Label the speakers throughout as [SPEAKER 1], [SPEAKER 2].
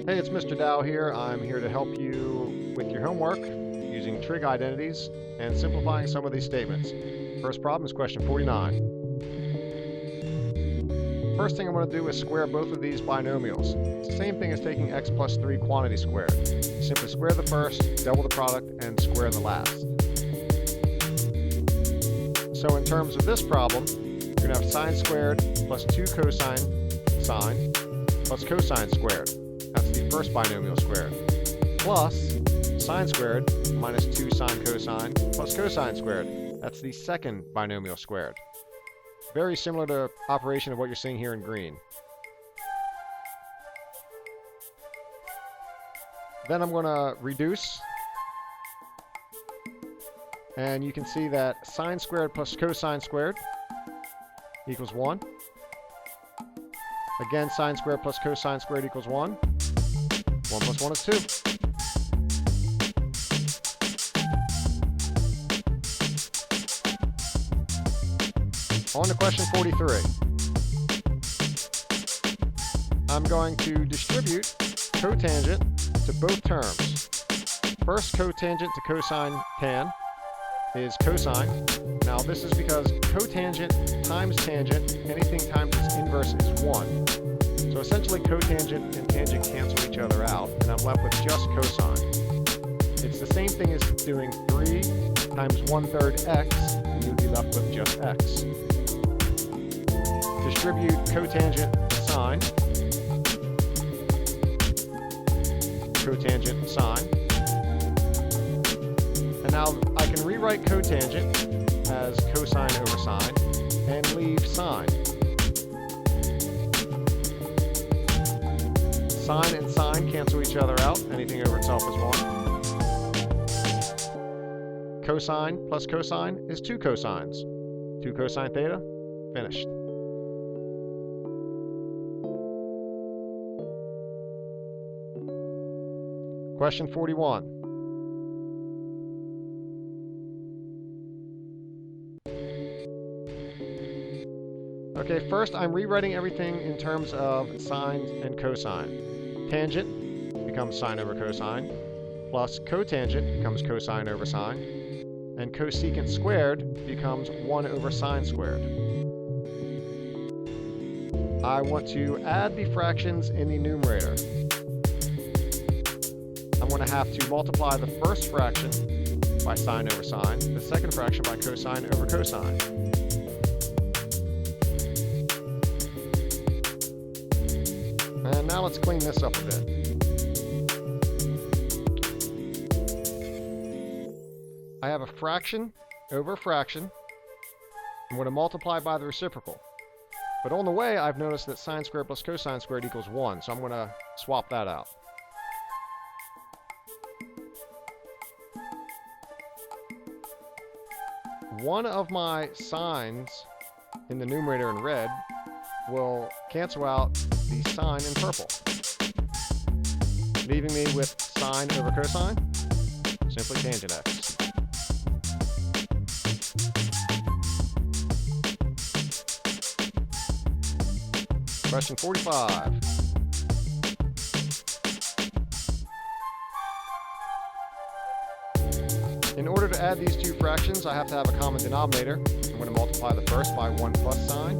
[SPEAKER 1] Hey, it's Mr. Dow here. I'm here to help you with your homework using trig identities and simplifying some of these statements. First problem is question 49. First thing I'm going to do is square both of these binomials. It's the same thing as taking x plus 3 quantity squared. Simply square the first, double the product, and square the last. So in terms of this problem, you're going to have sine squared plus 2 cosine sine plus cosine squared. That's the first binomial squared. Plus sine squared minus 2 sine cosine plus cosine squared. That's the second binomial squared. Very similar to operation of what you're seeing here in green. Then I'm going to reduce. And you can see that sine squared plus cosine squared equals 1. Again, sine squared plus cosine squared equals 1. 1 plus 1 is 2. On to question 43. I'm going to distribute cotangent to both terms. First cotangent to cosine tan is cosine. Now this is because cotangent times tangent, anything times its inverse is 1. So essentially cotangent and tangent cancel each other out, and I'm left with just cosine. It's the same thing as doing 3 times 1/3 x, and you'd be left with just x. Distribute cotangent to sine, cotangent to sine. And now I can rewrite cotangent as cosine over sine and leave sine. Sine and sine cancel each other out. Anything over itself is 1. Cosine plus cosine is 2 cosines. 2 cosine theta, finished. Question 41. Okay, first I'm rewriting everything in terms of sine and cosine. Tangent becomes sine over cosine, plus cotangent becomes cosine over sine, and cosecant squared becomes 1 over sine squared. I want to add the fractions in the numerator. I'm going to have to multiply the first fraction by sine over sine, the second fraction by cosine over cosine. And now let's clean this up a bit. I have a fraction over a fraction. I'm going to multiply by the reciprocal. But on the way, I've noticed that sine squared plus cosine squared equals 1, so I'm going to swap that out. One of my sines in the numerator in red will cancel out the sine in purple, leaving me with sine over cosine, simply tangent x. Question 45. In order to add these two fractions, I have to have a common denominator. I'm going to multiply the first by 1 plus sine,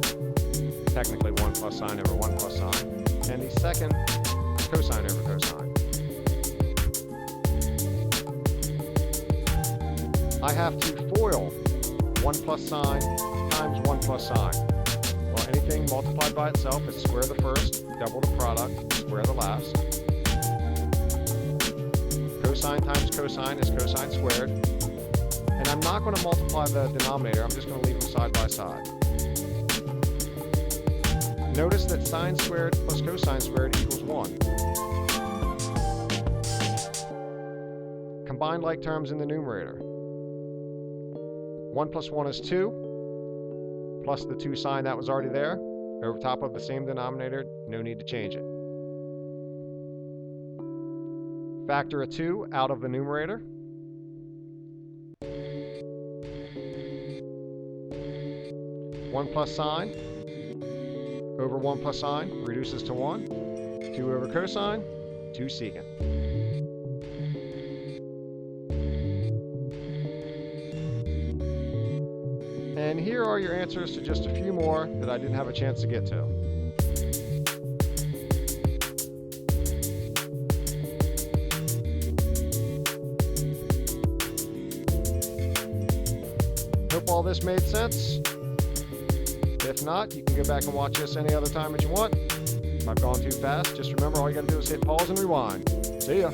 [SPEAKER 1] technically 1 plus sine over 1 plus sine, and the second cosine over cosine. I have to FOIL 1 plus sine times 1 plus sine. Well, anything multiplied by itself is square the first, double the product, square the last. Cosine times cosine is cosine squared. And I'm not going to multiply the denominator, I'm just going to leave them side by side. Notice that sine squared plus cosine squared equals 1. Combine like terms in the numerator. 1 plus 1 is 2, plus the 2 sine that was already there, over top of the same denominator, no need to change it. Factor a 2 out of the numerator. One plus sine over 1 plus sine reduces to 1. 2 over cosine to secant. And here are your answers to just a few more that I didn't have a chance to get to. Hope all this made sense. If not, you can go back and watch this any other time that you want. If I've gone too fast, just remember all you got to do is hit pause and rewind. See ya.